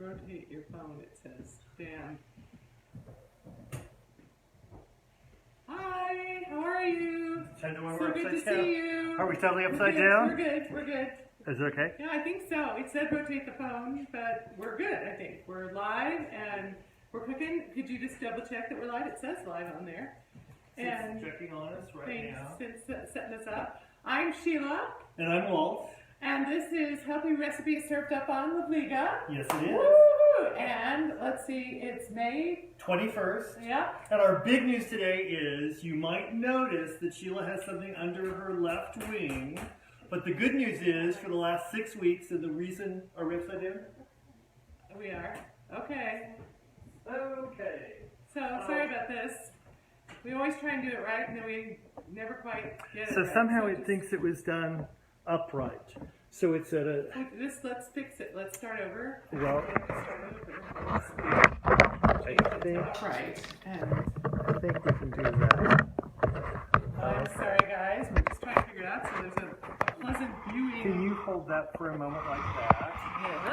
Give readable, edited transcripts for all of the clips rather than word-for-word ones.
Rotate your phone, it says. Dan. Hi, how are you? Tend to So good to see you. Are we totally upside down? We're good, we're good. Is it okay? Yeah, I think so. It said rotate the phone, but we're good, I think. We're live and we're cooking. Could you just double check that we're live? It says live on there. And checking on us right now. Thanks for setting us up. I'm Sheila. And I'm Walt. And this is Healthy Recipes Served Up on Livliga. Yes, it is. Woo! And let's see, it's May 21st. Yeah. And our big news today is you might notice that Sheila has something under her left wing. But the good news is for the last 6 weeks, and the reason, are we upside down? We are. Okay. Okay. So, sorry about this. We always try and do it right, and then we never quite get it So right. somehow it thinks it was done upright. So it's at a... Let's fix it. Let's start over. Well, Upright. And I think we can do that. I'm sorry, guys. We're just trying to figure it out so there's a pleasant viewing. Can you hold that for a moment like that?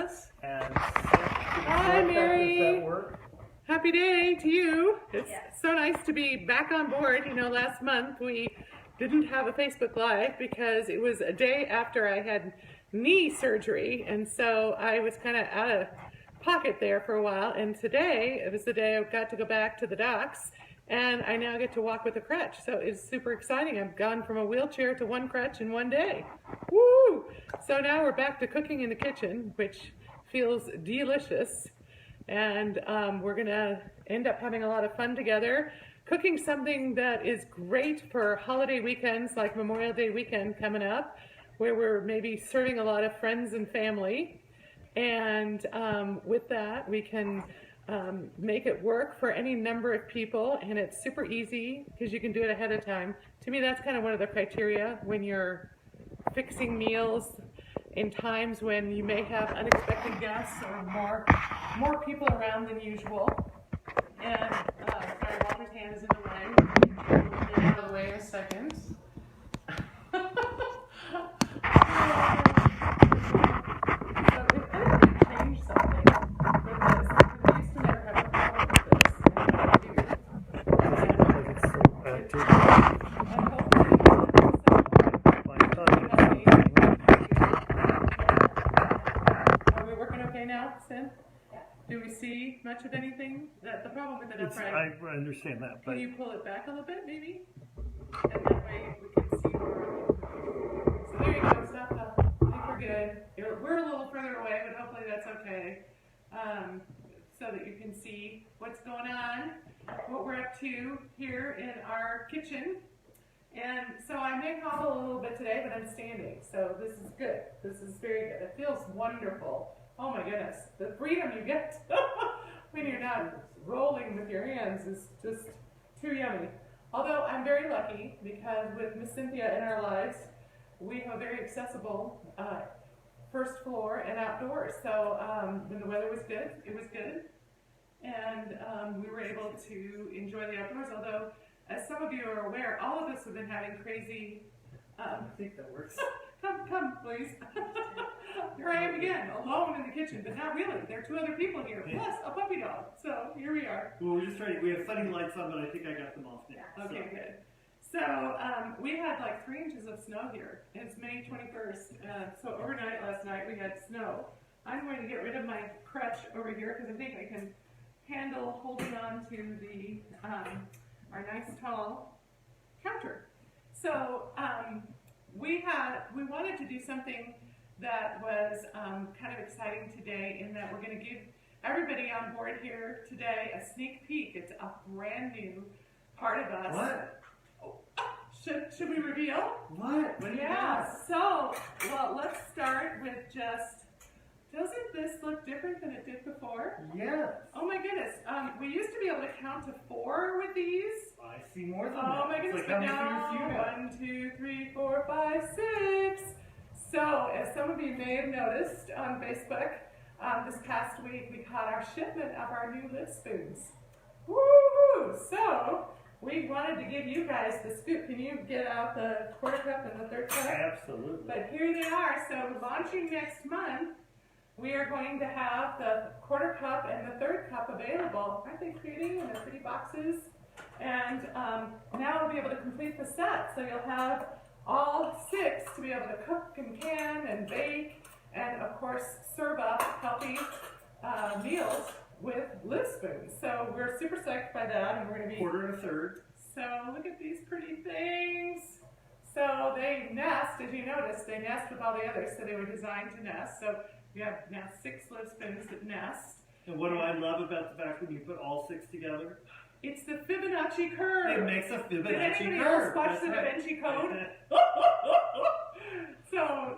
Yes. And Hi, Mary. Does that work? Happy day to you. It's so nice to be back on board. You know, last month we didn't have a Facebook Live because it was a day after I had knee surgery, and so I was kind of out of pocket there for a while. And today, it was the day I got to go back to the docs, and I now get to walk with a crutch. So it's super exciting. I've gone from a wheelchair to one crutch in one day. Woo! So now we're back to cooking in the kitchen, which feels delicious. And we're going to end up having a lot of fun together, cooking something that is great for holiday weekends like Memorial Day weekend coming up, where we're maybe serving a lot of friends and family. And with that, we can make it work for any number of people, and it's super easy because you can do it ahead of time. To me, that's kind of one of the criteria when you're fixing meals in times when you may have unexpected guests or more people around than usual. And sorry, Walter's hand is in the way. We'll get out of the way in a second. So if I could change something with this, we used to never have a problem with this. Are we working okay now, Sin? Do we see much of anything? The problem with it upright. I understand that, but Can you pull it back a little bit, maybe? And that way we can see more. So there you go. Stop. I think we're good. We're a little further away, but hopefully that's okay. So that you can see what's going on, what we're up to here in our kitchen. And so I may hobble a little bit today, but I'm standing. So this is good. This is very good. It feels wonderful. Oh my goodness. The freedom you get when you're not rolling with your hands is just too yummy. Although I'm very lucky because with Miss Cynthia in our lives, we have a very accessible first floor and outdoors. So when the weather was good, it was good. And we were able to enjoy the outdoors. Although, as some of you are aware, all of us have been having crazy... I think that works. Come, please. Here I am again, alone in the kitchen, but not really. There are two other people here, plus a puppy dog. So here we are. Well, we're just trying. We have funny lights on, but I think I got them off now. Okay, good. So we had like 3 inches of snow here. And it's May 21st. So overnight last night we had snow. I'm going to get rid of my crutch over here because I think I can handle holding on to the our nice tall counter. So we wanted to do something that was kind of exciting today in that we're going to give everybody on board here today a sneak peek. It's a brand new part of us. What? Should we reveal? What? What do you got? So, well, let's start with just, doesn't this look different than it did before? Yes. Oh my goodness. We used to be able to count to 4 with these. I see more than that. Oh my goodness, It's but like how many fingers do you have? 1, 2, 3, 4, 5, 6. So, as some of you may have noticed on Facebook, this past week we caught our shipment of our new lip spoons. Woohoo! So, we wanted to give you guys the scoop. Can you get out the quarter cup and the third cup? Absolutely. But here they are. So, launching next month, we are going to have the quarter cup and the third cup available. Aren't they pretty? And they're pretty boxes. And now we'll be able to complete the set. So you'll have all 6 to be able to cook and can and bake and, of course, serve up healthy meals with live spoons. So we're super psyched by that, and we're going to be quarter and a third. So look at these pretty things. So they nest, as you notice, they nest with all the others. So they were designed to nest. So we have now 6 live spoons that nest. And what do I love about the fact when you put all 6 together? It's the Fibonacci curve. It makes a Fibonacci curve. Did anybody else watch the Da Vinci Code? So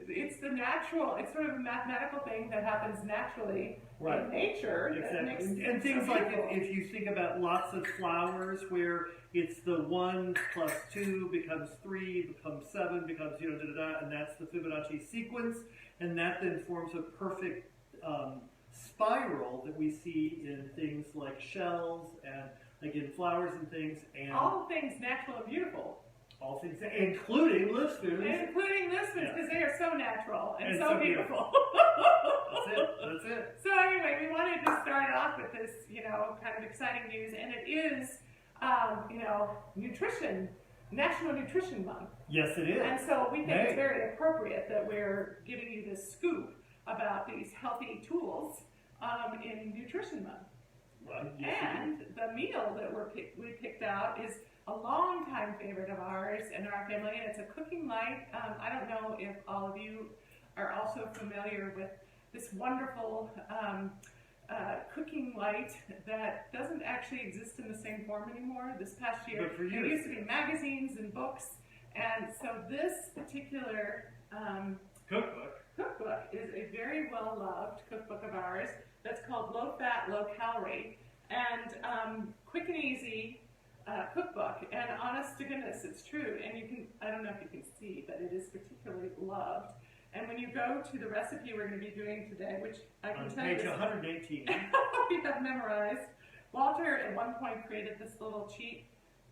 it's the natural, it's sort of a mathematical thing that happens naturally in nature. Exactly. And things like if you think about lots of flowers where it's the 1 plus 2 becomes 3, becomes 7, becomes and that's the Fibonacci sequence, and that then forms a perfect spiral that we see in things like shells and again flowers and things, and all things natural and beautiful. All things, including live spoons. Including live spoons, because they are so natural and so beautiful. That's it. So anyway, we wanted to start off with this, kind of exciting news, and it is, National Nutrition Month. Yes, it is. And so we think it's very appropriate that we're giving you this scoop about these healthy tools in Nutrition Month. Right. Yes, and the meal that we picked out is a longtime favorite of ours and our family, and it's a cooking light. I don't know if all of you are also familiar with this wonderful cooking light that doesn't actually exist in the same form anymore. This past year, there used to be magazines and books, and so this particular cookbook is a very well-loved cookbook of ours that's called Low Fat, Low Calorie, and quick and easy cookbook. And honest to goodness, it's true. And you can, I don't know if you can see, but it is particularly loved. And when you go to the recipe we're going to be doing today, which I can tell you, page 118, we have memorized. Walter at one point created this little cheat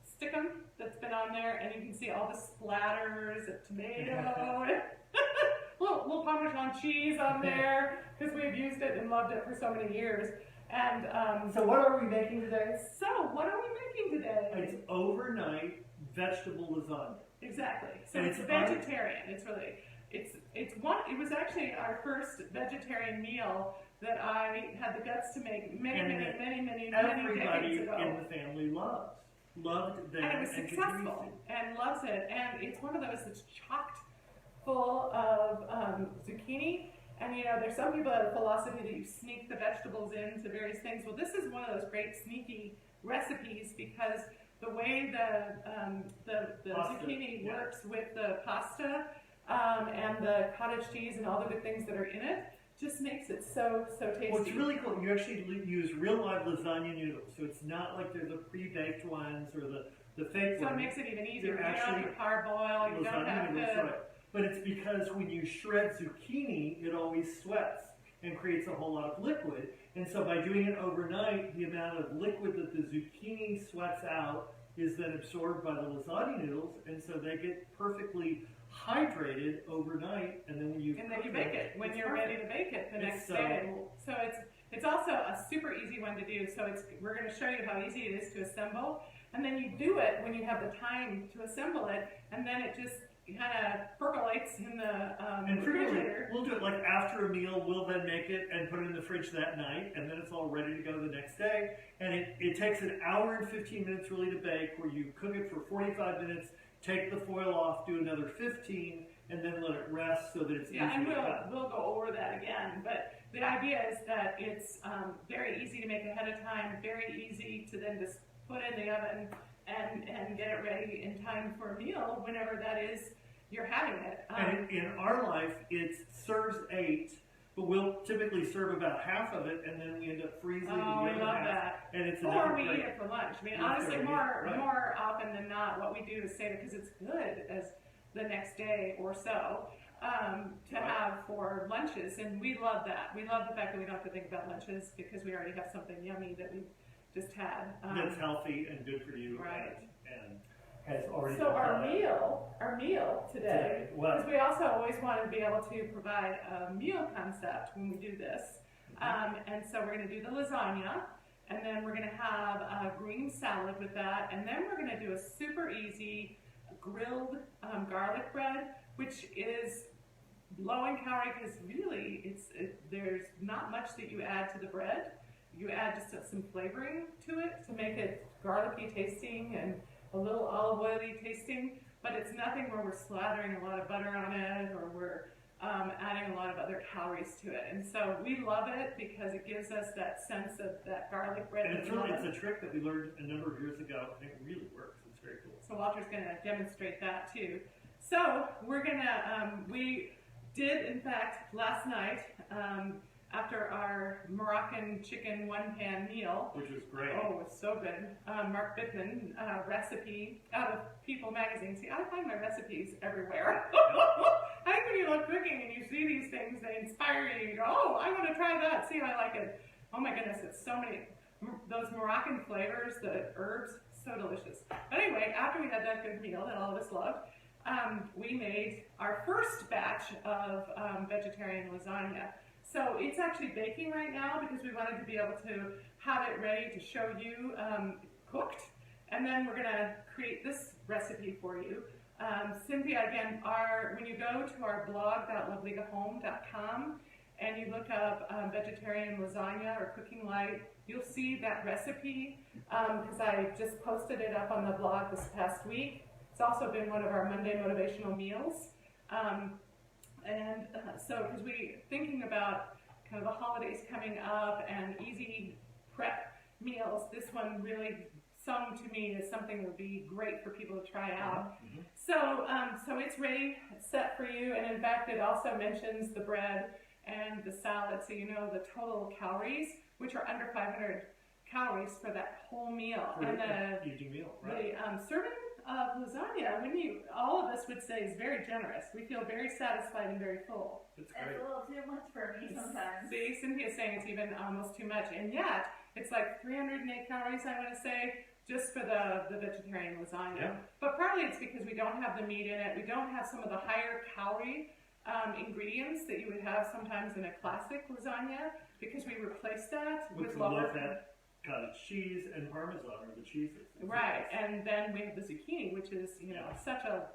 stickum that's been on there, and you can see all the splatters of tomato, little Parmesan cheese on there, because we've used it and loved it for so many years. And so what are we making today? So what are we making today? It's overnight vegetable lasagna. Exactly. So it's vegetarian. It's really, it was actually our first vegetarian meal that I had the guts to make many decades ago. Everybody in the family loved them, and it was successful and loves it. And it's one of those that's chocked full of zucchini. And there's some people that have a philosophy that you sneak the vegetables into various things. Well, this is one of those great sneaky recipes because the way the zucchini works with the pasta and the cottage cheese and all the good things that are in it just makes it so tasty. Well, it's really cool. You actually use real live lasagna noodles, so it's not like they're the pre-baked ones or the fake ones. So it makes it even easier. You don't have to parboil. You don't have to. But it's because when you shred zucchini, it always sweats and creates a whole lot of liquid. And so by doing it overnight, the amount of liquid that the zucchini sweats out is then absorbed by the lasagna noodles, and so they get perfectly hydrated overnight. And then when you bake it when you're ready to bake it the next day. So it's also a super easy one to do. So we're going to show you how easy it is to assemble, and then you do it when you have the time to assemble it, and then it just kind of percolates in the refrigerator. We'll do it like after a meal. We'll then make it and put it in the fridge that night, and then it's all ready to go the next day. And it takes an hour and 15 minutes really to bake, where you cook it for 45 minutes, take the foil off, do another 15, and then let it rest so that it's easier to cut. We'll go over that again. But the idea is that it's very easy to make ahead of time, very easy to then just put in the oven and get it ready in time for a meal, whenever that is you're having it. And in our life, it serves 8, but we'll typically serve about half of it, and then we end up freezing the other half. We love that. And it's or we eat it for lunch. I mean, honestly, more often than not, what we do is save it because it's good as the next day or so to have for lunches, and we love that. We love the fact that we don't have to think about lunches because we already have something yummy that we just had. That's healthy and good for you. Right. has already So been our thought out. meal today, Well, because we also always want to be able to provide a meal concept when we do this. And so we're going to do the lasagna, and then we're going to have a green salad with that, and then we're going to do a super easy grilled garlic bread, which is low in calorie because really there's not much that you add to the bread. You add just some flavoring to it to make it garlicky tasting and a little olive oily tasting, but it's nothing where we're slathering a lot of butter on it or we're adding a lot of other calories to it. And so we love it because it gives us that sense of that garlic bread. And it's a trick that we learned a number of years ago, and it really works. It's very cool. So Walter's going to demonstrate that too. So we're going to, we did in fact last night, after our Moroccan chicken one-pan meal. Which was great. Oh, it was so good. Mark Bittman recipe out of People magazine. See, I find my recipes everywhere. I think when you love cooking and you see these things, they inspire you. You go, oh, I want to try that. See how I like it. Oh my goodness, it's so many. Those Moroccan flavors, the herbs, so delicious. But anyway, after we had that good meal that all of us loved, we made our first batch of vegetarian lasagna. So it's actually baking right now because we wanted to be able to have it ready to show you cooked. And then we're going to create this recipe for you. Cynthia, again, when you go to our blog.livligahome.com and you look up vegetarian lasagna or cooking light, you'll see that recipe because I just posted it up on the blog this past week. It's also been one of our Monday motivational meals. So because we're thinking about kind of the holidays coming up and easy prep meals, this one really sung to me as something that would be great for people to try out. Mm-hmm. So it's ready, set for you, and in fact it also mentions the bread and the salad, so you know the total calories, which are under 500 calories for that whole meal. For and eating meal, right? The serving of lasagna, all of us would say, is very generous. We feel very satisfied and very full. It's a little too much for me sometimes. See, Cynthia's saying it's even almost too much, and yet it's like 308 calories, I want to say, just for the vegetarian lasagna. Yeah. But partly it's because we don't have the meat in it. We don't have some of the higher calorie ingredients that you would have sometimes in a classic lasagna, because we replace that with lower fat. Cottage cheese and Parmesan are the cheeses. Right, and then we have the zucchini, which is, such a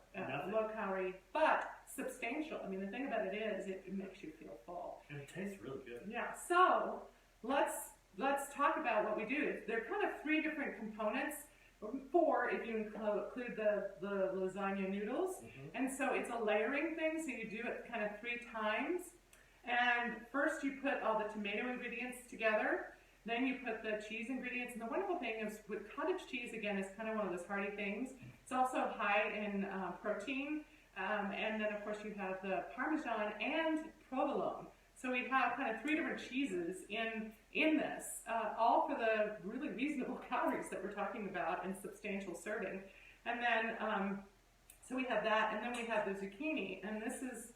low calorie, but substantial. I mean, the thing about it is, it makes you feel full. And it tastes really good. Yeah, so let's talk about what we do. There are kind of three different components, four if you include the lasagna noodles. Mm-hmm. And so it's a layering thing, so you do it kind of 3 times. And first you put all the tomato ingredients together. Then you put the cheese ingredients, and the wonderful thing is with cottage cheese, again, is kind of one of those hearty things. It's also high in protein, and then of course you have the Parmesan and provolone. So we have kind of 3 different cheeses in this, all for the really reasonable calories that we're talking about and substantial serving. And then, so we have that, and then we have the zucchini, and this is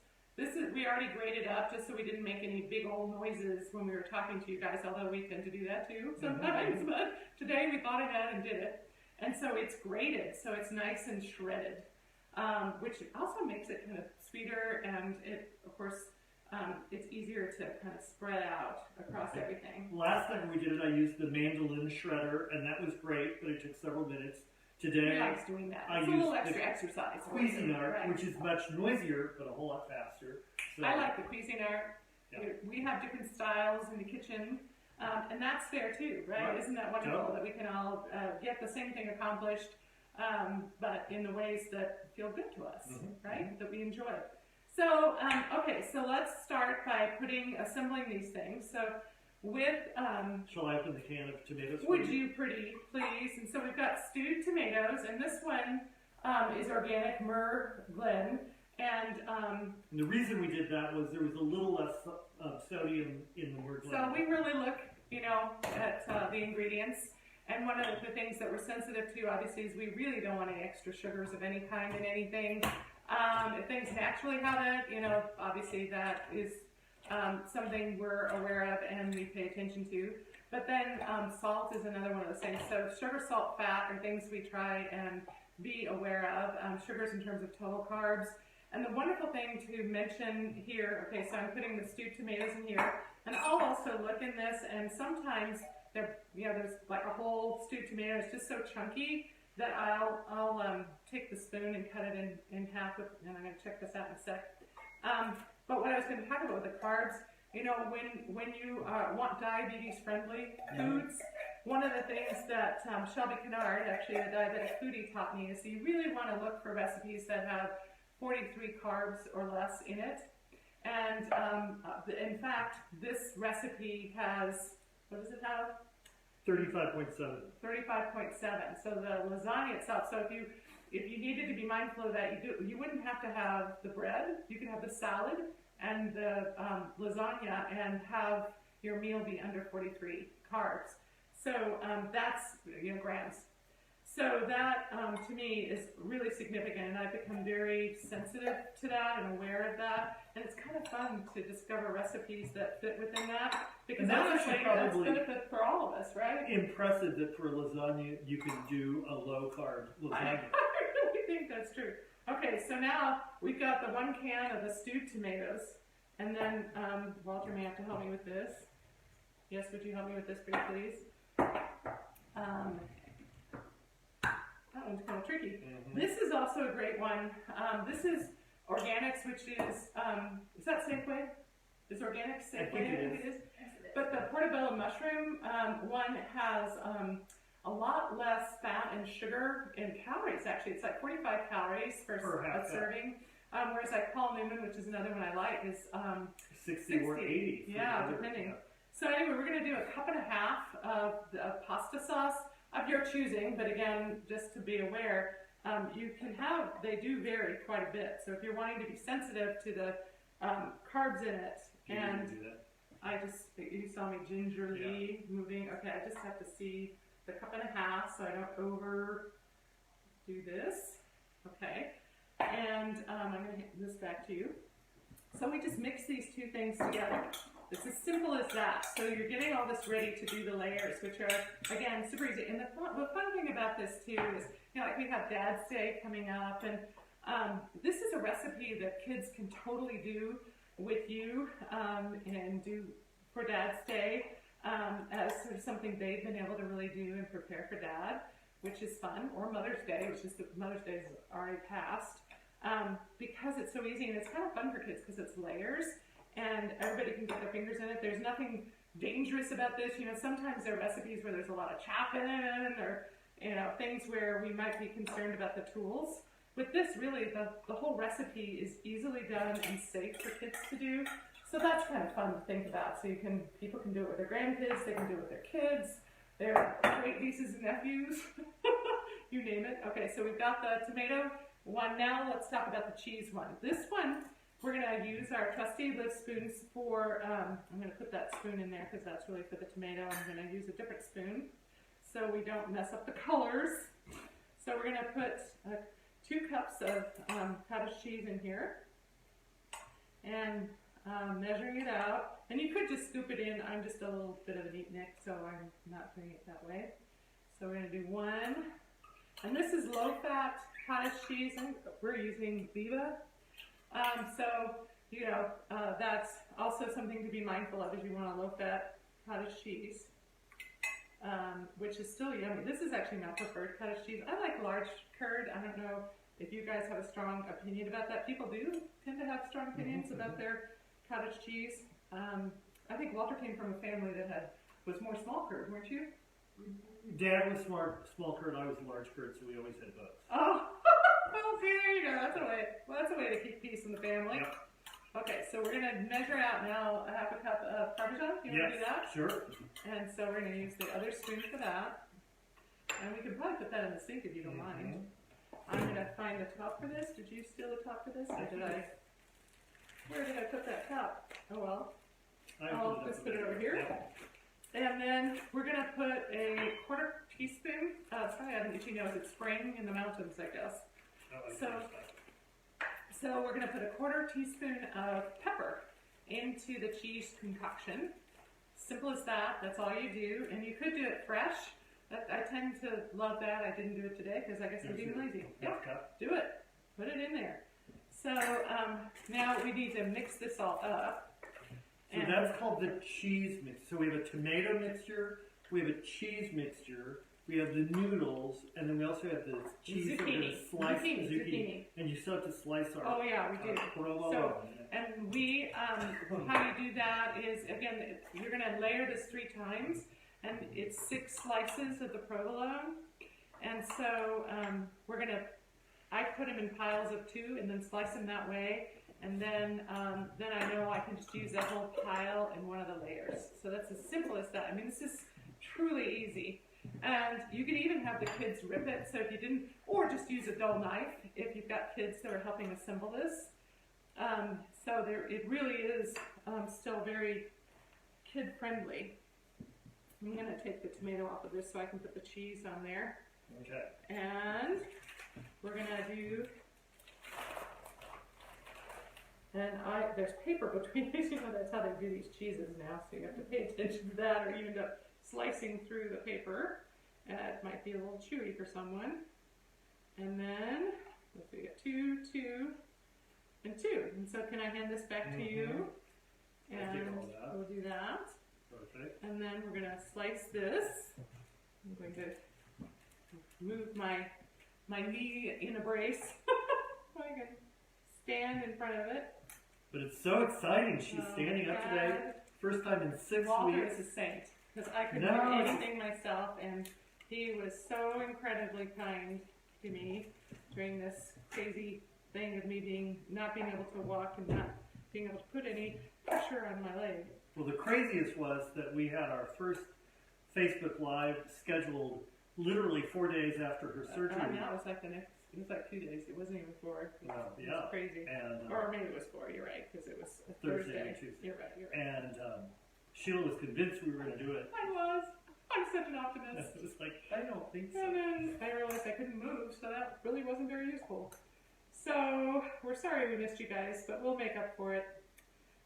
we already grated up just so we didn't make any big old noises when we were talking to you guys, although we tend to do that too sometimes. Mm-hmm. But today we thought ahead and did it. And so it's grated, so it's nice and shredded, which also makes it kind of sweeter, and it, of course, it's easier to kind of spread out across everything. Last time we did it, I used the mandolin shredder, and that was great, but it took several minutes. Today, he likes doing that. It's a little extra exercise. Cuisinart, right, which is much noisier, but a whole lot faster. So, I like the Cuisinart. Yeah. We have different styles in the kitchen, and that's fair too, right? Isn't that wonderful that we can all get the same thing accomplished, but in the ways that feel good to us, right? That we enjoy. So, okay, so let's start by assembling these things. So, shall I open the can of tomatoes? Would you, pretty please? And so we've got stewed tomatoes, and this one is organic Myrrh Glen. And the reason we did that was there was a little less sodium in the Myrrh Glen. So we really look, at the ingredients. And one of the things that we're sensitive to, obviously, is we really don't want any extra sugars of any kind in anything. If things naturally have it, obviously that is something we're aware of and we pay attention to. But then salt is another one of those things. So sugar, salt, fat are things we try and be aware of, sugars in terms of total carbs. And the wonderful thing to mention here, okay, so I'm putting the stewed tomatoes in here, and I'll also look in this, and sometimes there's like a whole stewed tomato, it's just so chunky that I'll take the spoon and cut it in half, and I'm going to check this out in a sec. But what I was going to talk about with the carbs, you know, when you want diabetes-friendly foods, one of the things that Shelby Kennard, actually a diabetic foodie, taught me is you really want to look for recipes that have 43 carbs or less in it. And in fact, this recipe has, what does it have? 35.7. 35.7. So the lasagna itself, so if you needed to be mindful of that, you wouldn't have to have the bread. You could have the salad and the lasagna and have your meal be under 43 carbs. So that's, you know, grams. So that, to me, is really significant, and I've become very sensitive to that and aware of that. And it's kind of fun to discover recipes that fit within that, because that's benefit for all of us, right? Impressive that for lasagna you can do a low-carb lasagna. I really think that's true. Okay, so now we've got the 1 can of the stewed tomatoes, and then Walter may have to help me with this. Yes, would you help me with this, please? That one's kind of tricky. This is also a great one. This is organics, which is that Safeway? Is organic Safeway? I think it is. But the portobello mushroom one has a lot less fat and sugar and calories, actually. It's like 45 calories per a serving. Whereas like Paul Newman, which is another one I like, is 60 or 80. Yeah, depending. Yeah. So anyway, we're going to do a 1.5 cups of pasta sauce of your choosing, but again, just to be aware, you can have, they do vary quite a bit. So if you're wanting to be sensitive to the carbs in it, and do that. you saw me gingerly moving. Okay, I just have to see the 1.5 cups so I don't overdo this. Okay, and I'm going to hand this back to you. So we just mix these two things together. It's as simple as that. So you're getting all this ready to do the layers, which are, again, super easy. And the fun thing about this, too, is, you know, like we have Dad's Day coming up, and this is a recipe that kids can totally do with you and do for Dad's Day as sort of something they've been able to really do and prepare for Dad, which is fun, or Mother's Day, which is Mother's Day is already passed, because it's so easy, and it's kind of fun for kids because it's layers. And everybody can get their fingers in it. There's nothing dangerous about this. You know, sometimes there are recipes where there's a lot of chaff in it, or, you know, things where we might be concerned about the tools. With this, really, the whole recipe is easily done and safe for kids to do. So that's kind of fun to think about. So people can do it with their grandkids, they can do it with their kids, their great nieces and nephews, you name it. Okay, so we've got the tomato one. Now let's talk about the cheese one. This one, we're going to use our trusty lift spoons for, I'm going to put that spoon in there because that's really for the tomato. I'm going to use a different spoon so we don't mess up the colors. So we're going to put 2 cups of cottage cheese in here and measuring it out. And you could just scoop it in. I'm just a little bit of a neat nick, so I'm not doing it that way. So we're going to do 1. And this is low-fat cottage cheese, and we're using Livliga. So, you know, that's also something to be mindful of if you want a low-fat cottage cheese, which is still yummy. This is actually my preferred cottage cheese. I like large curd. I don't know if you guys have a strong opinion about that. People do tend to have strong opinions about their cottage cheese. I think Walter came from a family that was more small curd, weren't you? Dad was small curd, I was large curd, so we always had both. Oh, well, see, there you go. That's a way. Well, that's a way to keep peace in the family. Yep. Okay, so we're gonna measure out now a 1/2 cup of Parmesan. You want to do that? Sure. And so we're gonna use the other spoon for that. And we can probably put that in the sink if you don't mind. I'm gonna find the top for this. Did you steal the top for this, or did I? Where did I put that top? Oh well. I'll just put it over here. Yep. And then we're going to put a 1/4 teaspoon, sorry, I don't know if you know, it's spring in the mountains, I guess. So we're going to put a 1/4 teaspoon of pepper into the cheese concoction. Simple as that, that's all you do. And you could do it fresh, I tend to love that. I didn't do it today because I guess I'm being lazy. Half cup. Do it. Put it in there. So now we need to mix this all up. So that's called the cheese mix. So we have a tomato mixture, we have a cheese mixture, we have the noodles, and then we also have the cheese that we're going to slice zucchini. And you still have to slice our Oh yeah, we do. provolone. So, and we, how you do that is, again, you're going to layer this 3 times, and it's 6 slices of the provolone. And so we're going to, I put them in piles of 2 and then slice them that way. And then I know I can just use that whole pile in one of the layers. So that's as simple as that. I mean, this is truly easy. And you can even have the kids rip it. So if you didn't, or just use a dull knife if you've got kids that are helping assemble this. So it really is still very kid friendly. I'm going to take the tomato off of this so I can put the cheese on there. Okay. And we're going to do, and there's paper between these, that's how they do these cheeses now, so you have to pay attention to that, or you end up slicing through the paper. It might be a little chewy for someone. And then, let's see, we got 2, 2, and 2. And so can I hand this back to you? And we'll do that. Perfect. And then we're going to slice this. I'm going to move my knee in a brace. I can stand in front of it. But it's so exciting. She's standing up today. First time in 6 Walter weeks. is a saint. Because I couldn't do anything myself. And he was so incredibly kind to me during this crazy thing of me not being able to walk and not being able to put any pressure on my leg. Well, the craziest was that we had our first Facebook Live scheduled literally 4 days after her surgery. No, it was like 2 days. It wasn't even 4. It was crazy. And, or maybe it was 4, you're right, because it was a Thursday or Thursday. Tuesday. You're right. And Sheila was convinced we were going to do it. I was. I'm such an optimist. It was like, I don't think so. And then I realized I couldn't move, so that really wasn't very useful. So, we're sorry we missed you guys, but we'll make up for it.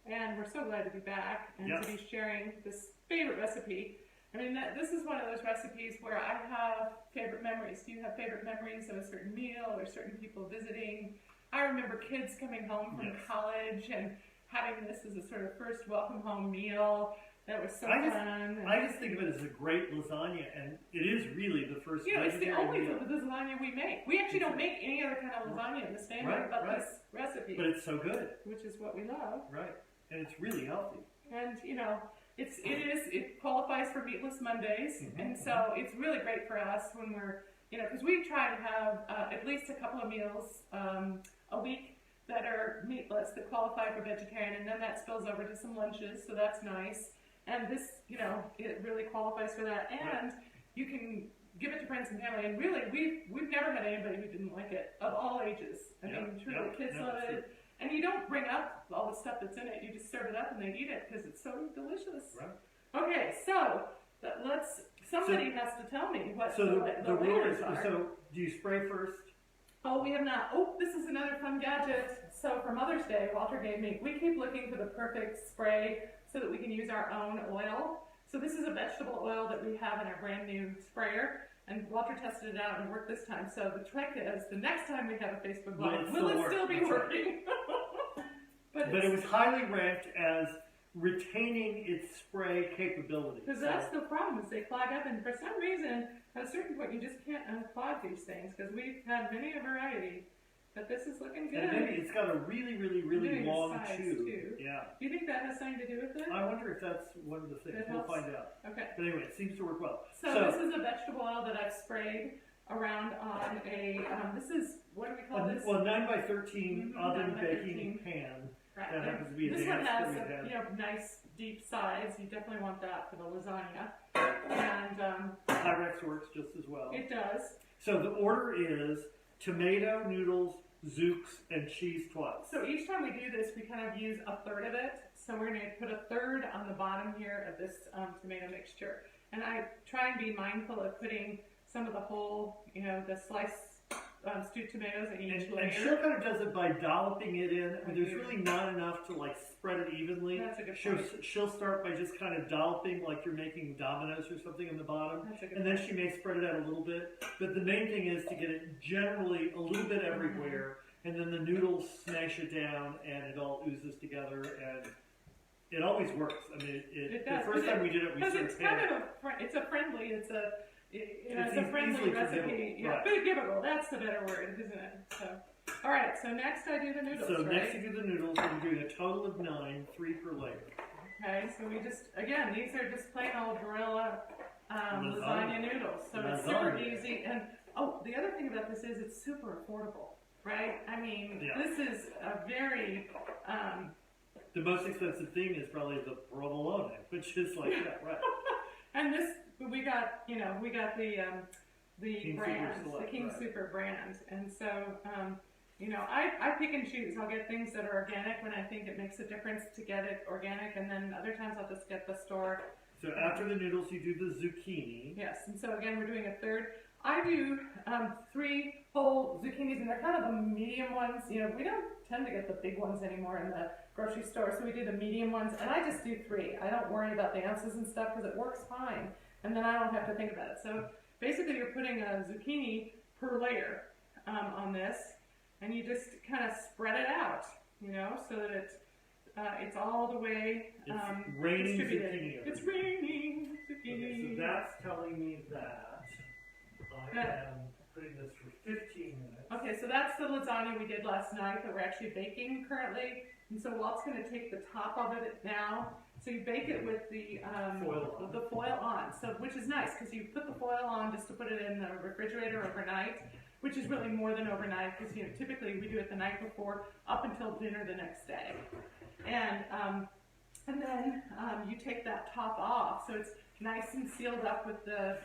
And we're so glad to be back and to be sharing this favorite recipe. I mean, this is one of those recipes where I have favorite memories. Do you have favorite memories of a certain meal or certain people visiting? I remember kids coming home from college and having this as a sort of first welcome home meal. That was so fun. I just think of it as a great lasagna, and it is really the first it's the only meal. lasagna we make. We actually don't make any other kind of lasagna in the standard but this recipe. But it's so good. Which is what we love. Right. And it's really healthy. And, it qualifies for Meatless Mondays, and so it's really great for us when we're, because we try to have at least a couple of meals a week that are meatless, that qualify for vegetarian, and then that spills over to some lunches, so that's nice. And this, it really qualifies for that, and you can give it to friends and family, and really, we've never had anybody who didn't like it, of all ages. I mean, truly, kids love it. And you don't bring up all the stuff that's in it. You just serve it up and they eat it because it's so delicious. Right. Okay, so somebody has to tell me what the layers are. So do you spray first? Oh, we have not. Oh, this is another fun gadget. So for Mother's Day, Walter gave me, we keep looking for the perfect spray so that we can use our own oil. So this is a vegetable oil that we have in our brand new sprayer. And Walter tested it out and it worked this time. So the trick is, the next time we have a Facebook Live, will it still be working? But it was highly ranked as retaining its spray capability. Because that's the problem, is they clog up, and for some reason, at a certain point, you just can't unclog these things, because we've had many a variety. But this is looking good. And maybe it's got a really, really, really long tube. Too. Yeah. Do you think that has something to do with it? I wonder if that's one of the things. We'll find out. Okay. But anyway, it seems to work well. So this is a vegetable oil that I've sprayed around on a, this is, what do we call this? Well, 9x13 oven baking pan. Right. That happens to be this one has a nice deep sides. You definitely want that for the lasagna. And Pyrex works just as well. It does. So the order is tomato, noodles, zooks, and cheese twice. So each time we do this, we kind of use a third of it. So we're going to put a third on the bottom here of this tomato mixture. And I try and be mindful of putting some of the whole, the sliced stewed tomatoes in each And layer. Sheila kind of does it by dolloping it in. I mean, there's really not enough to like spread it evenly. That's a good she'll, point. she'll start by just kind of dolloping like you're making dominoes or something in the bottom. That's a good And then point. she may spread it out a little bit. But the main thing is to get it generally a little bit everywhere. And then the noodles smash it down and it all oozes together. And it always works. I mean, It does. the first time we did it, we Because sort it's of kind panicked. of it's a friendly, it's a It's friendly easily recipe. forgivable, Yeah, right. forgivable. That's the better word, isn't it? So, all right. So next I do the noodles. So right? next you do the noodles, and you're doing a total of 9, 3 per layer. Okay. So we just again these are just plain old Barilla lasagna noodles. So it's super Lasagna. easy. And the other thing about this is it's super affordable, right? I mean, Yeah. this is a very The most expensive thing is probably the provolone, which is like, yeah, right. and this we got the King brand, Super the Select, King right. Super brand, and so I pick and choose. I'll get things that are organic when I think it makes a difference to get it organic, and then other times I'll just get the store. So after the noodles, you do the zucchini. Yes, and so again we're doing a third. I do 3 whole zucchinis, and they're kind of the medium ones. We don't tend to get the big ones anymore in the grocery store, so we do the medium ones, and I just do 3. I don't worry about the ounces and stuff because it works fine, and then I don't have to think about it. So basically you're putting a zucchini per layer on this, and you just kind of spread it out, so that it's all the way It's raining distributed. zucchini. It's raining zucchini. Okay, so that's telling me that I That- am putting this for 15 minutes. Okay, so that's the lasagna we did last night that we're actually baking currently. And so Walt's going to take the top of it now. So you bake it with the Foil on. the foil on. So which is nice because you put the foil on just to put it in the refrigerator overnight, which is really more than overnight because typically we do it the night before up until dinner the next day. And then you take that top off, so it's nice and sealed up with the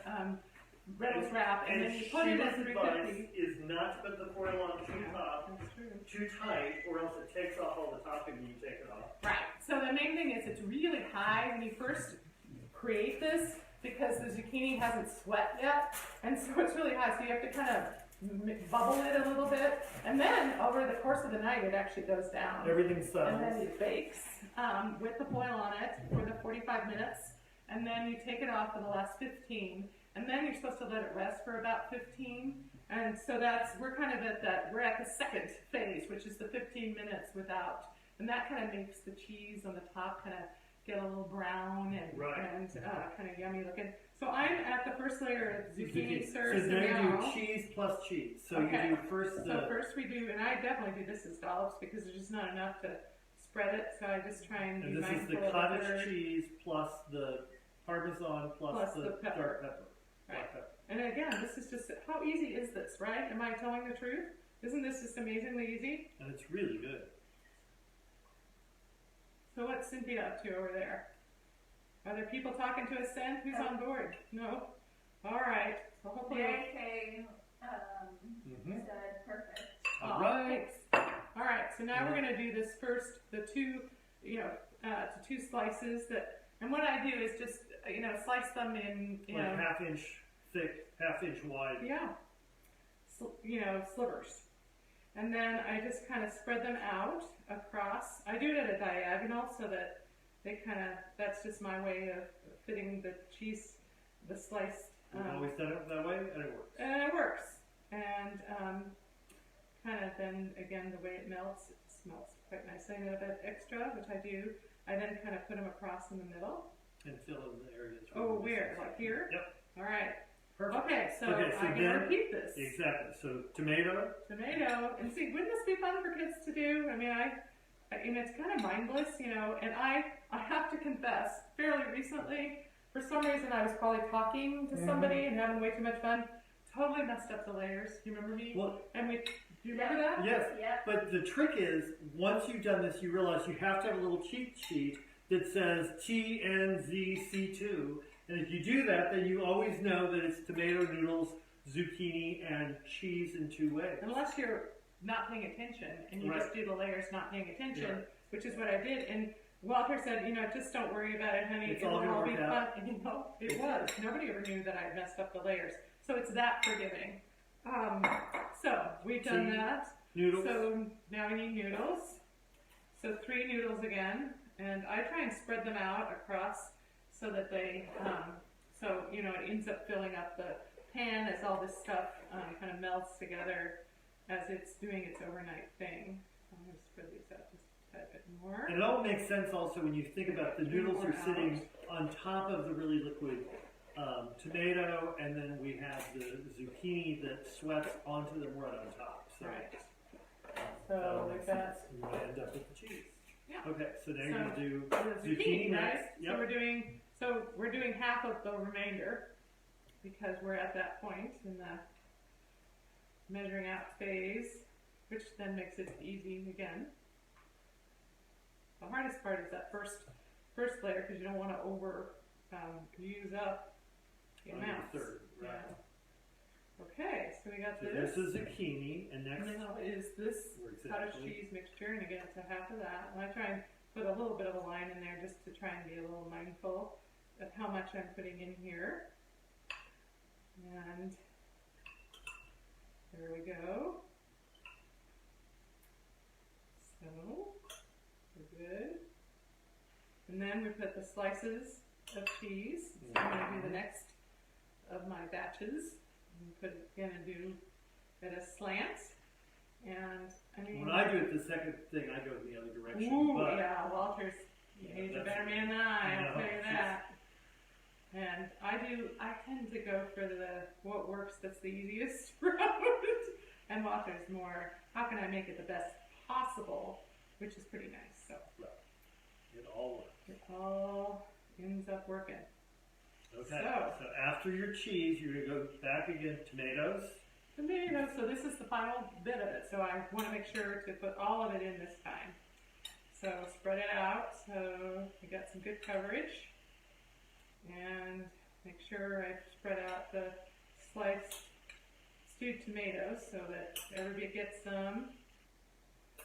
Reynolds wrap, and then you put it at Sheila's advice 350. is not to put the foil on too top, That's true. too tight, or else it takes off all the topping when you take it off. Right. So the main thing is it's really high when you first create this because the zucchini hasn't sweat yet, and so it's really high. So you have to kind of bubble it a little bit, and then over the course of the night it actually goes down. Everything And then settles. it bakes with the foil on it for the 45 minutes, and then you take it off for the last 15, and then you're supposed to let it rest for about 15. And so we're kind of we're at the second phase, which is the 15 minutes without, and that kind of makes the cheese on the top kind of get a little brown and Right. kind of yummy looking. So I'm at the first layer of zucchini So serves now you now. do cheese plus cheese. So Okay. you do first So the first we do, and I definitely do this as dollops because there's just not enough to spread it. So I just try and and be this is the mindful of cottage third. cheese plus the Parmesan plus Plus the the pepper. dark pepper. Right. Black pepper. And again, this is just, how easy is this, right? Am I telling the truth? Isn't this just amazingly easy? And it's really good. So what's Cynthia up to over there? Are there people talking to us, Cyn? Who's on board? No? All right. So hopefully... JK Mm-hmm. said perfect. All Oh, right. thanks. All right, so now we're going to do this first, the two slices that, and what I do is just, slice them in, Like half-inch thick, half-inch wide. yeah, slivers. And then I just kind of spread them out across. I do it at a diagonal so that that's just my way of fitting the cheese, the sliced. We've always done it that way, and it works. And it works. And kind of then, again, the way it melts, it smells quite nicely. And a bit extra, which I do, I then kind of put them across in the middle. And fill in the areas. Oh, where? Like here? Yep. All right. Perfect. Okay, so Okay, so I'm going then- to repeat this. Exactly. So tomato. Tomato. And see, wouldn't this be fun for kids to do? I mean, it's kind of mindless, and I have to confess, fairly recently, for some reason I was probably talking to somebody and having way too much fun. Totally messed up the layers. Do you remember me? Well, And do you remember that? yes. Yep. But the trick is, once you've done this, you realize you have to have a little cheat sheet that says TNZC2. And if you do that, then you always know that it's tomato, noodles, zucchini, and cheese in 2 ways. Unless you're not paying attention and you Right. just do the layers not paying attention, Yeah. which is what I did. And Walter said, just don't worry about it, honey. It's It'll all gonna all be work fun. out. And it was. Nobody ever knew that I messed up the layers. So it's that forgiving. So we've done Cheese. that. Noodles. So now we need noodles. So 3 noodles again, and I try and spread them out across so that they, so you know, it ends up filling up the pan as all this stuff kind of melts together as it's doing its overnight thing. I'm going to spread these out just a tad bit more. And it all makes sense also when you think about the noodles are sitting on top of the really liquid tomato, and then we have the zucchini that sweats onto them right on top. So, Right. So we've got, and we end up with the cheese. Yeah. Okay, so now you're going to do the zucchini right? next. Yep. So we're doing half of the remainder because we're at that point in the measuring out phase, which then makes it easy again. The hardest part is that first layer because you don't want to use up the On amounts. the third, right. Yeah. Okay, so we got So this. this is zucchini, and next Now is this cottage cheese mixture, and again, it's a half of that. And I try and put a little bit of a line in there just to try and be a little mindful of how much I'm putting in here. And there we go. So, we're good. And then we put the slices of cheese. So I'm going to do the next of my batches. And gonna do at a slant, and I mean. when I do it, the second thing I go in the other direction. Ooh, but yeah, Walter's he's a better man than I'll tell you that. And I tend to go for what works. That's the easiest route. And Walter's more, how can I make it the best possible, which is pretty nice. So it all works. it all ends up working. Okay, so after your cheese, you're going to go back again, tomatoes. Tomatoes, so this is the final bit of it. So I want to make sure to put all of it in this time. So spread it out so we got some good coverage. And make sure I spread out the sliced stewed tomatoes so that everybody gets some.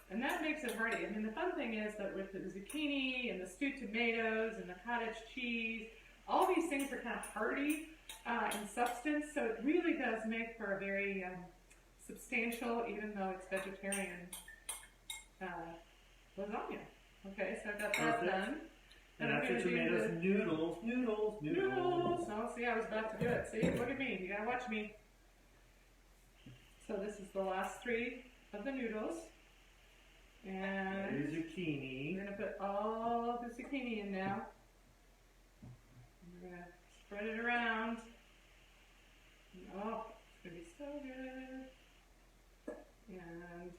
And that makes it hearty. I mean, the fun thing is that with the zucchini and the stewed tomatoes and the cottage cheese, all these things are kind of hearty in substance, so it really does make for a very substantial, even though it's vegetarian, lasagna. Okay, so I've got that done. And after tomatoes, noodles. Oh, see, I was about to do it. See, look at me. You gotta watch me. So this is the last 3 of the noodles. And the zucchini. we're gonna put all the zucchini in now. We're going to spread it around. Oh, it's going to be so good. And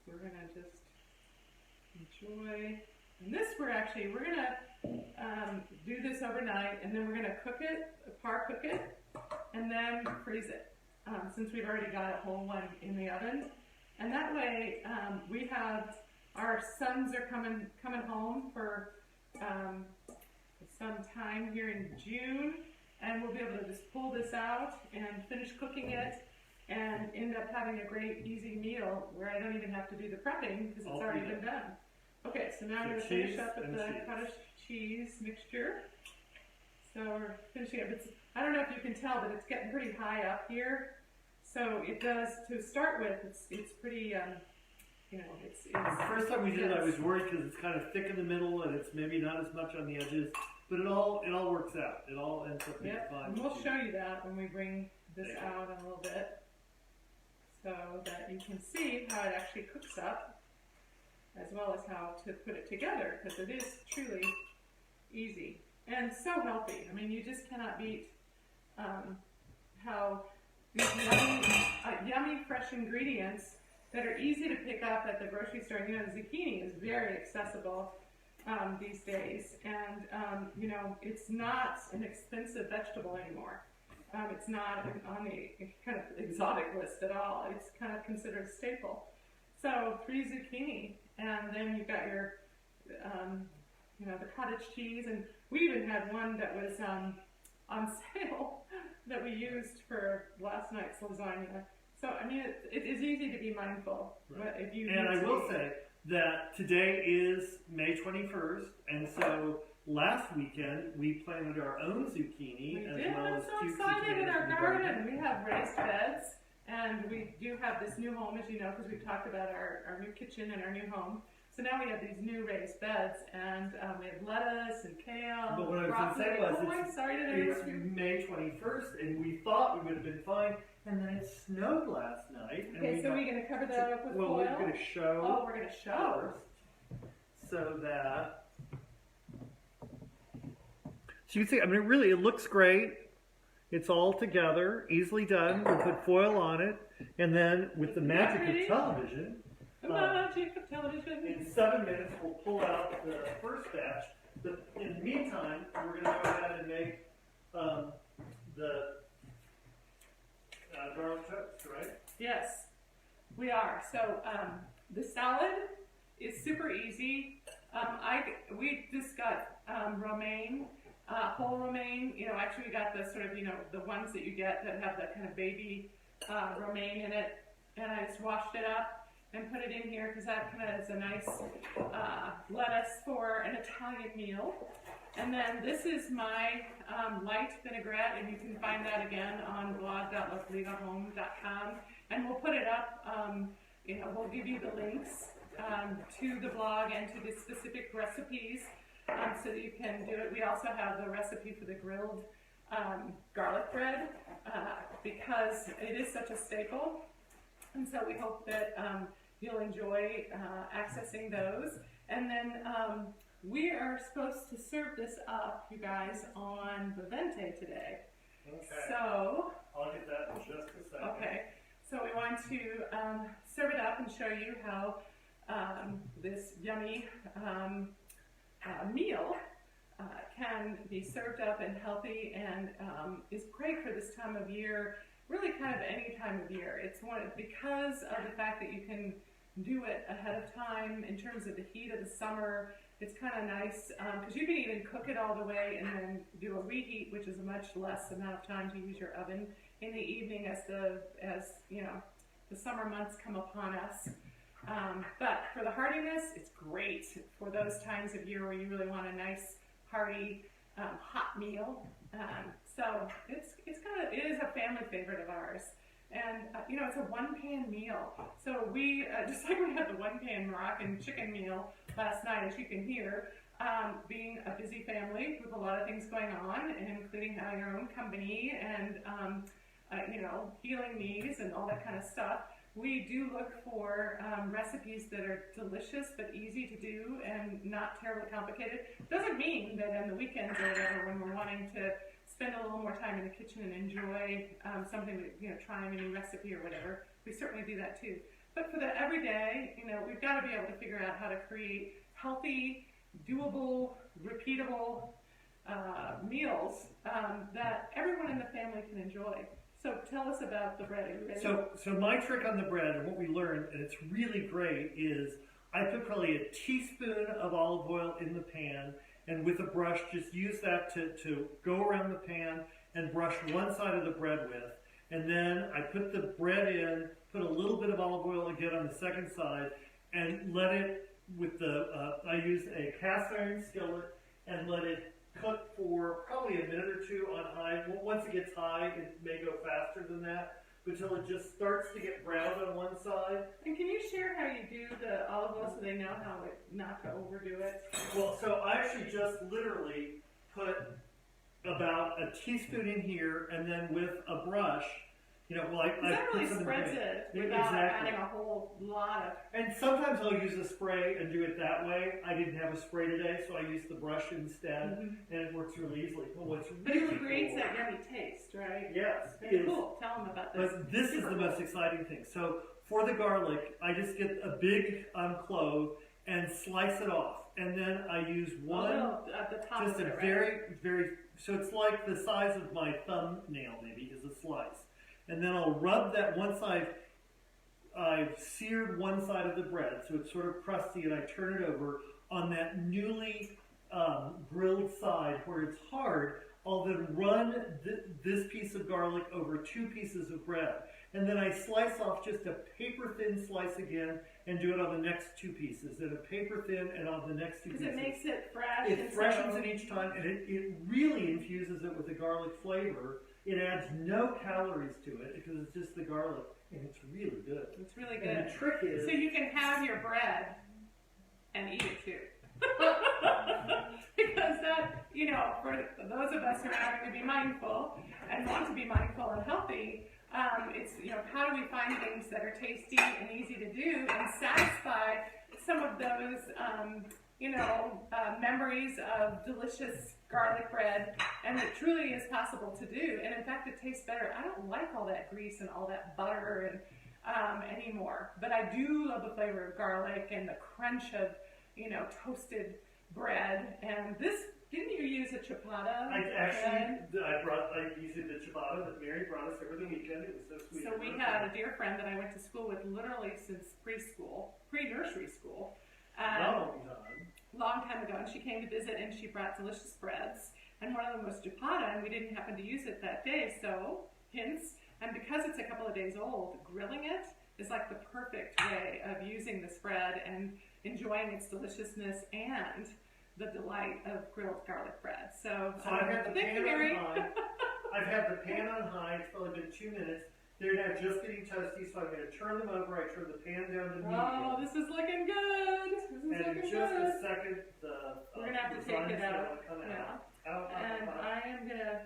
we're going to just enjoy. And this we're going to do this overnight, and then we're going to cook it, par cook it, and then freeze it. Since we've already got a whole one in the oven. And that way we have, our sons are coming home for some time here in June, and we'll be able to just pull this out and finish cooking it and end up having a great easy meal where I don't even have to do the prepping because it's already been done. Okay, so now I'm going to finish up with the cottage cheese mixture. So we're finishing up. I don't know if you can tell, but it's getting pretty high up here. So it does, to start with, it's pretty, you know, it's the first time we did it, I was worried because it's kind of thick in the middle and it's maybe not as much on the edges, but it all works out. It all ends up being fine. And we'll show you that when we bring this out in a little bit, so that you can see how it actually cooks up, as well as how to put it together, because it is truly easy and so healthy. I mean, you just cannot beat how these yummy fresh ingredients that are easy to pick up at the grocery store. You know, the zucchini is very accessible these days, and you know, it's not an expensive vegetable anymore. It's not on the kind of exotic list at all. It's kind of considered a staple. So 3 zucchini, and then you've got your, you know, the cottage cheese, and we even had one that was on sale that we used for last night's lasagna. So I mean, it is easy to be mindful. Right. If you and I will say, that today is May 21st, and so last weekend we planted our own zucchini We as did. well I'm as so cute excited in tomatoes our the garden. We have raised beds, and we do have this new home, as you know, because we've talked about our new kitchen and our new home. So now we have these new raised beds, and we have lettuce and kale. But what I was going to broccoli. say was, Oh, I'm sorry to it's interrupt you. May 21st, and we thought we would have been fine, and then it snowed last night. And Okay, so we're going to cover that up with well, foil? we're going to show. Oh, we're going to show. So that. So you can see, I mean, really, it looks great. It's all together, easily done. We'll put foil on it, and then with the magic of television, The magic of television. in 7 minutes, we'll pull out the first batch. But in the meantime, we're going to go ahead and make the garlic toast, right? Yes, we are. So the salad is super easy. We just got romaine, whole romaine. You know, actually we got the sort of, you know, the ones that you get that have that kind of baby romaine in it. And I just washed it up and put it in here because that kind of is a nice lettuce for an Italian meal. And then this is my light vinaigrette, and you can find that again on blog.livligahome.com. And we'll put it up, you know, we'll give you the links to the blog and to the specific recipes so that you can do it. We also have the recipe for the grilled garlic bread because it is such a staple. And so we hope that you'll enjoy accessing those. And then we are supposed to serve this up, you guys, on Vivente today. Okay. So, I'll get that in just a second. okay. So we want to serve it up and show you how this yummy meal can be served up and healthy and is great for this time of year. Really kind of any time of year. It's because of the fact that you can do it ahead of time in terms of the heat of the summer. It's kind of nice because you can even cook it all the way and then do a reheat, which is a much less amount of time to use your oven in the evening as you know, the summer months come upon us. But for the heartiness, it's great for those times of year where you really want a nice, hearty, hot meal. So it is a family favorite of ours. And, you know, it's a one-pan meal. So we, just like we had the one-pan Moroccan chicken meal last night, as you can hear, being a busy family with a lot of things going on, including having our own company and, you know, healing needs and all that kind of stuff, we do look for recipes that are delicious but easy to do and not terribly complicated. Doesn't mean that on the weekends or whatever, when we're wanting to spend a little more time in the kitchen and enjoy something, you know, trying a new recipe or whatever, we certainly do that too. But for the everyday, you know, we've got to be able to figure out how to create healthy, doable, repeatable meals that everyone in the family can enjoy. So tell us about the bread. Are you ready? So my trick on the bread and what we learned, and it's really great, is I put probably a teaspoon of olive oil in the pan, and with a brush, just use that to go around the pan and brush one side of the bread with. And then I put the bread in, put a little bit of olive oil again on the second side, and let it, with the, I use a cast iron skillet, and let it cook for probably a minute or two on high. Once it gets high, it may go faster than that, until it just starts to get brown on one side. And can you share how you do the olive oil so they know how not to overdo it? Well, so I actually just literally put about a teaspoon in here, and then with a brush, you know, I that put really some in the spreads pan. it without Exactly. adding a whole lot of. And sometimes I'll use a spray and do it that way. I didn't have a spray today, so I used the brush instead, and it works really easily. But what's But really it creates cool, that yummy taste, right? yes, Very is, cool. Tell them about this. but this is the most exciting thing. So for the garlic, I just get a big clove and slice it off. And then I use one, at the top just of a it, right? very, so it's like the size of my thumbnail maybe is a slice. And then I'll rub that one side. I've seared one side of the bread, so it's sort of crusty, and I turn it over on that newly grilled side where it's hard. I'll then run this piece of garlic over 2 pieces of bread. And then I slice off just a paper-thin slice again and do it on the next two pieces, and a paper thin and on the next two pieces. Because it makes it fresh. It freshens it each time, and it really infuses it with the garlic flavor. It adds no calories to it because it's just the garlic, and it's really good. It's really good. And the trick is, so you can have your bread and eat it too. Because that, you know, for those of us who are having to be mindful and want to be mindful and healthy, it's, you know, how do we find things that are tasty and easy to do and satisfy some of those, you know, memories of delicious garlic bread, and it truly is possible to do. And in fact, it tastes better. I don't like all that grease and all that butter and anymore, but I do love the flavor of garlic and the crunch of, you know, toasted bread. And this, didn't you use a ciabatta? I used the ciabatta that Mary brought us over the weekend. It was so sweet. So we had a dear friend that I went to school with literally since pre-nursery school. Long time ago, and she came to visit, and she brought delicious breads, and one of them was ciabatta, and we didn't happen to use it that day, so hints. And because it's a couple of days old, grilling it is like the perfect way of using this bread and enjoying its deliciousness and the delight of grilled garlic bread. So I've had the thank pan you, Mary. on high. I've had the pan on high. It's probably been 2 minutes. They're now just getting toasty, so I'm going to turn them over. I turn the pan down to medium. Oh, this is looking good. And in just a second, we're going to have to take it out. Out. And I am going to,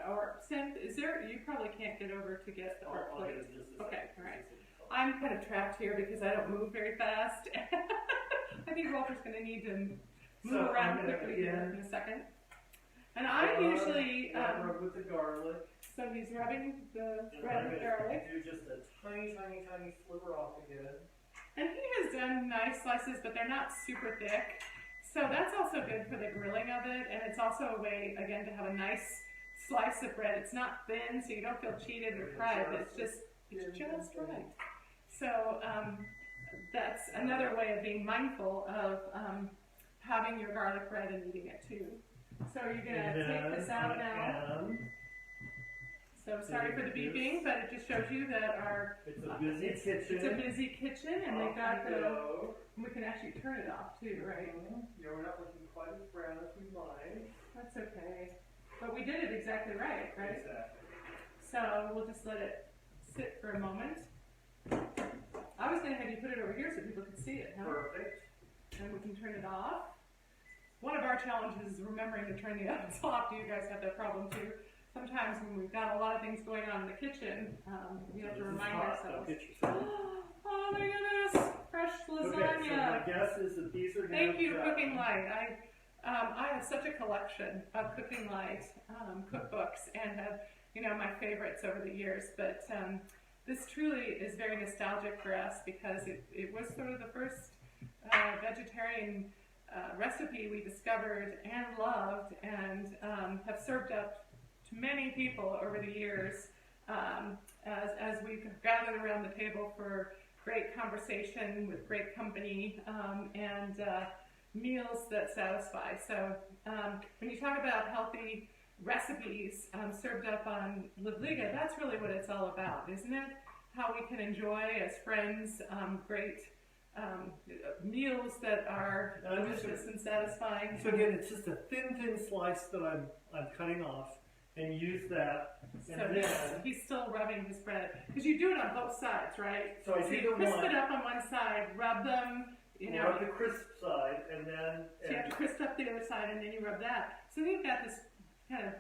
or send, is there, you probably can't get over to get our plate. Okay, all right. I'm kind of trapped here because I don't move very fast. I think Walter's going to need to move around quickly here in a second. And I usually rub with the garlic. So he's rubbing the bread with garlic. Do just a tiny sliver off again. And he has done nice slices, but they're not super thick. So that's also good for the grilling of it, and it's also a way, again, to have a nice slice of bread. It's not thin, so you don't feel cheated or fried, but it's just right. So that's another way of being mindful of having your garlic bread and eating it too. So you're going to take this out now. So sorry for the beeping, but it just shows you that it's a busy kitchen. It's a busy kitchen, and they've got we can actually turn it off too, right? Yeah, we're not looking quite as brown as we like. That's okay. But we did it exactly right? Exactly. So we'll just let it sit for a moment. I was going to have you put it over here so people could see it, huh? Perfect. And we can turn it off. One of our challenges is remembering to turn the ovens off. Do you guys have that problem too? Sometimes when we've got a lot of things going on in the kitchen, we have to remind ourselves. Oh my goodness! Fresh lasagna. Okay, so my guess is that these are. Thank you, Cooking Light. I have such a collection of Cooking Light cookbooks and have, you know, my favorites over the years. But this truly is very nostalgic for us because it was sort of the first vegetarian recipe we discovered and loved, and have served up to many people over the years as we've gathered around the table for great conversation with great company and meals that satisfy. So when you talk about healthy recipes served up on Livliga, that's really what it's all about, isn't it? How we can enjoy as friends great meals that are delicious and satisfying. So again, it's just a thin slice that I'm cutting off, and use that. So he's still rubbing his bread because you do it on both sides, right? So I do you crisp it up on one side, rub them, rub the crisp side, and then so you have to crisp up the other side, and then you rub that. So you've got this kind of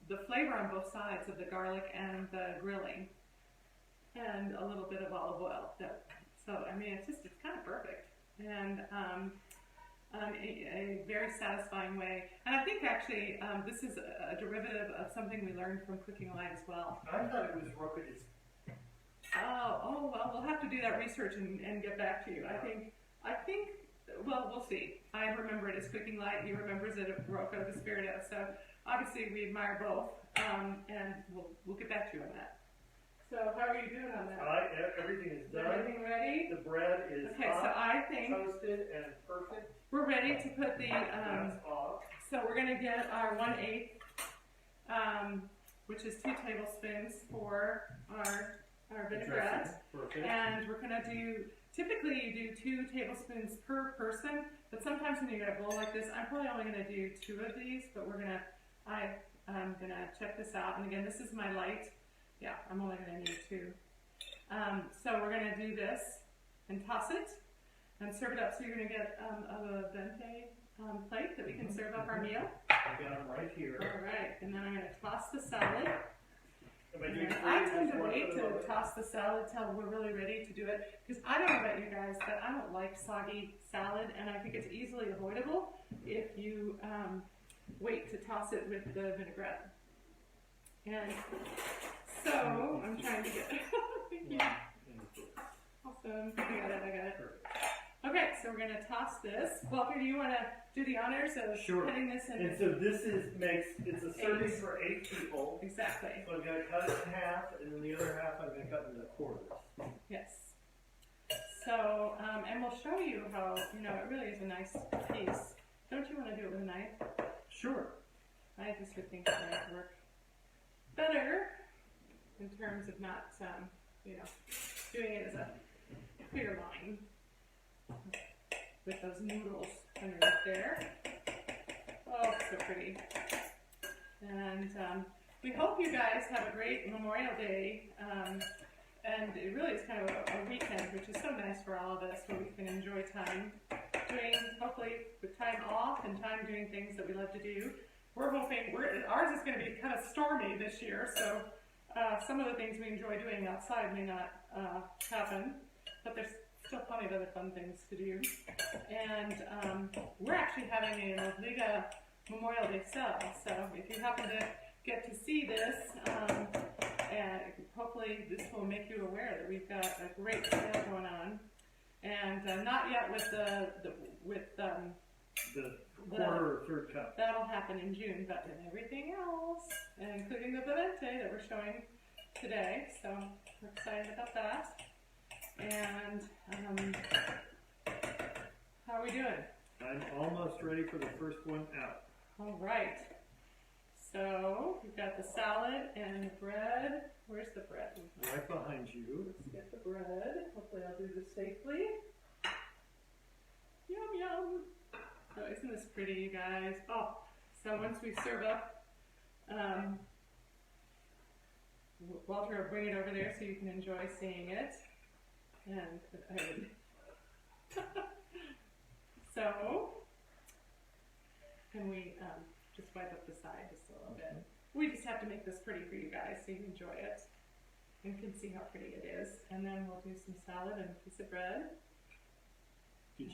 the flavor on both sides of the garlic and the grilling, and a little bit of olive oil. So I mean, it's kind of perfect, and a very satisfying way. And I think actually this is a derivative of something we learned from Cooking Light as well. I thought it was roquettes. Oh well, we'll have to do that research and get back to you. I think well, we'll see. I remember it as Cooking Light. He remembers it as Rocco de Spirito. So obviously we admire both, and we'll get back to you on that. So how are you doing on that? Everything is done. Everything ready? The bread is hot, so I think toasted, and perfect. We're ready to put the, off. so we're going to get our 1/8, which is 2 tablespoons for our our vinaigrette. Perfect. And we're gonna do, typically you do 2 tablespoons per person, but sometimes when you get a bowl like this, I'm probably only gonna do 2 of these, but I'm gonna check this out. And again, this is my light. Yeah, I'm only gonna need 2. So we're gonna do this and toss it and serve it up. So you're gonna get a venti plate that we can serve up our meal. I got them right here. All right, and then I'm gonna toss the salad. Am I doing I tend to wait to toss the salad till we're really ready to do it, because I don't know about you guys, but I don't like soggy salad, and I think it's easily avoidable if you wait to toss it with the vinaigrette. And so I'm trying to get thank you. Awesome. I got it. Okay, so we're gonna toss this. Walter, do you want to do the honors of cutting this in? And so this it's a serving for 8 people. Exactly. So I'm gonna cut it in half, and then the other half I'm gonna cut into quarters. Yes. So, and we'll show you how, it really is a nice piece. Don't you want to do it with a knife? Sure. I just would think that might work better in terms of not, doing it as a clear line with those noodles underneath there. Oh, so pretty. And we hope you guys have a great Memorial Day. And it really is kind of a weekend, which is so nice for all of us, where we can enjoy time doing, hopefully, with time off and time doing things that we love to do. We're hoping, ours is going to be kind of stormy this year, so some of the things we enjoy doing outside may not happen, but there's still plenty of other fun things to do. And we're actually having a Livliga Memorial Day sale, so if you happen to get to see this, and hopefully this will make you aware that we've got a great sale going on. And not yet with the quarter or third cup. That'll happen in June, but in everything else, and including the Vivente that we're showing today. So we're excited about that. And how are we doing? I'm almost ready for the first one out. All right. So we've got the salad and the bread. Where's the bread? Right behind you. Let's get the bread. Hopefully I'll do this safely. Yum, yum. Oh, isn't this pretty, you guys? Oh, so once we serve up, Walter will bring it over there so you can enjoy seeing it. And so, can we just wipe up the side just a little bit? We just have to make this pretty for you guys so you enjoy it and can see how pretty it is. And then we'll do some salad and a piece of bread. Can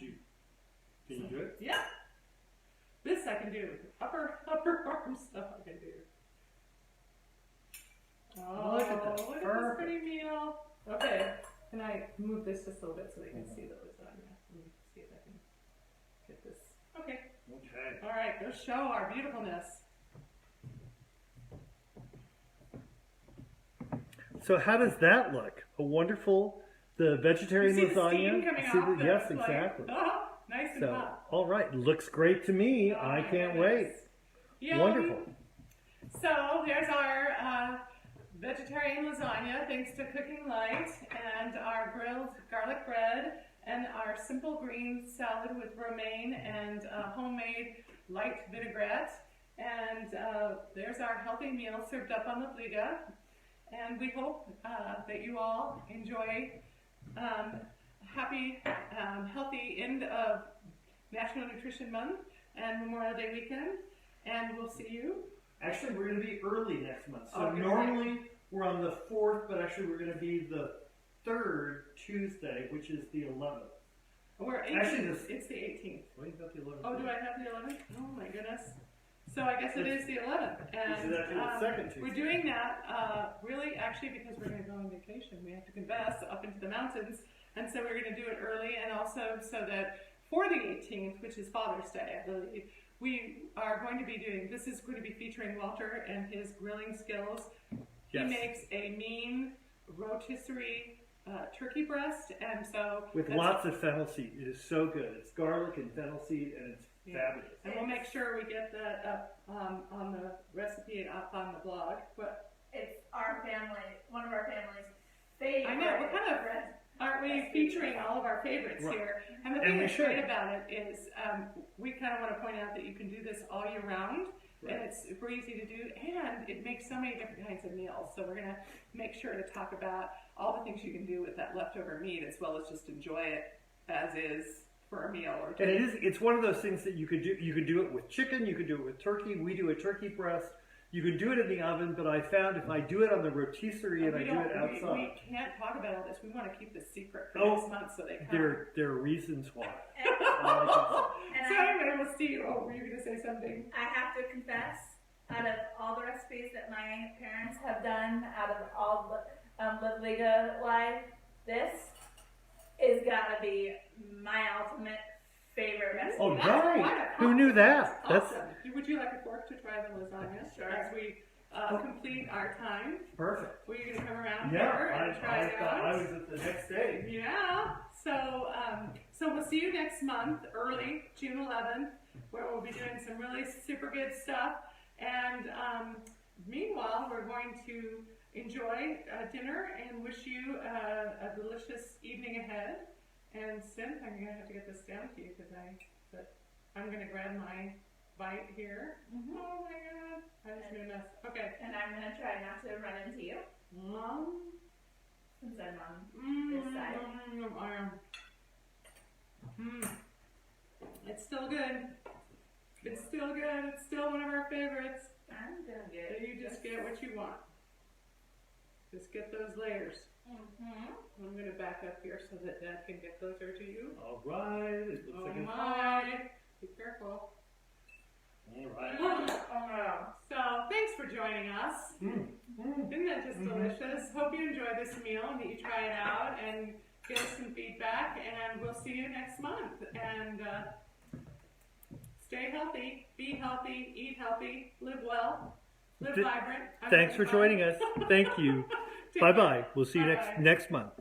you do it? Yeah. This I can do. Upper arm stuff I can do. Oh, look at this. Look at this pretty meal. Okay. Can I move this just a little bit so they can see the lasagna? Let me see if I can get this. Okay. Okay. All right. Go show our beautifulness. So how does that look? A wonderful, the vegetarian you see lasagna. The steam coming off yes, the exactly. Nice and So, hot. all right, looks great to me. Oh, I my can't goodness. wait. Yum. Wonderful. So there's our vegetarian lasagna, thanks to Cooking Light, and our grilled garlic bread, and our simple green salad with romaine and homemade light vinaigrette. And there's our healthy meal served up on the Livliga. And we hope that you all enjoy happy, healthy end of National Nutrition Month and Memorial Day weekend. And we'll see you. Actually, we're going to be early next month. So Okay. normally we're on the 4th, but actually we're going to be the 3rd Tuesday, which is the 11th. We're 18th. Actually, it's the 18th. What about the 11th? Oh, do I have the 11th? Oh my goodness. So I guess it is the 11th. And Is that the second Tuesday? we're doing that really actually because we're going to go on vacation. We have to confess up into the mountains. And so we're going to do it early, and also so that for the 18th, which is Father's Day, I believe, we are going to be doing, this is going to be featuring Walter and his grilling skills. He Yes. makes a mean rotisserie turkey breast, and so With lots of fennel seed. It is so good. It's garlic and fennel seed, and it's fabulous. And we'll make sure we get that up on the recipe up on the blog. What? It's our family, one of our family's favorite. I know, we're kind of, aren't we featuring all of our favorites Right. here? And the And thing we that's should. great about it is we kind of want to point out that you can do this all year round. Right. And it's super easy to do, and it makes so many different kinds of meals. So we're going to make sure to talk about all the things you can do with that leftover meat, as well as just enjoy it as is for a meal or two. And it's one of those things that you could do. You could do it with chicken. You could do it with turkey. We do a turkey breast. You could do it in the oven, but I found if I do it on the rotisserie and I do it outside, we can't talk about all this. We want to keep this secret for Oh, next month, so they come. there are reasons why. And So I, anyway, we'll see. Oh, were you going to say something? I have to confess, out of all the recipes that my parents have done, out of all the Livliga live, this is gotta be my ultimate favorite recipe. Oh, That's right. wonderful. Who knew that? That's Awesome. Would you like a fork to try the lasagna? Sure. As we complete our time. perfect. Were you going to come around Yeah, here and try it out? I was at the next day. Yeah. So we'll see you next month, early June 11th, where we'll be doing some really super good stuff. And meanwhile, we're going to enjoy dinner and wish you a delicious evening ahead. And Cynth, I'm going to have to get this down to you because I'm going to grab my bite here. Mhm. Oh my God. I just made a mess. Okay. And I'm gonna try not to run into you, since I'm on this side. It's still good. It's still good. It's still one of our favorites. I'm doing So good. you just get what you want. Just get those layers. Mm-hmm. I'm going to back up here so that Dad can get closer to you. All right. It looks Oh like it's my. Be careful. all right. Oh, So thanks for joining us. Isn't that just delicious? Hope you enjoy this meal and that you try it out and give us some feedback. And we'll see you next month. And stay healthy, be healthy, eat healthy, live well, live vibrant. Thanks for joining us. Thank you. Take Bye care. bye. We'll see you Bye-bye. next month.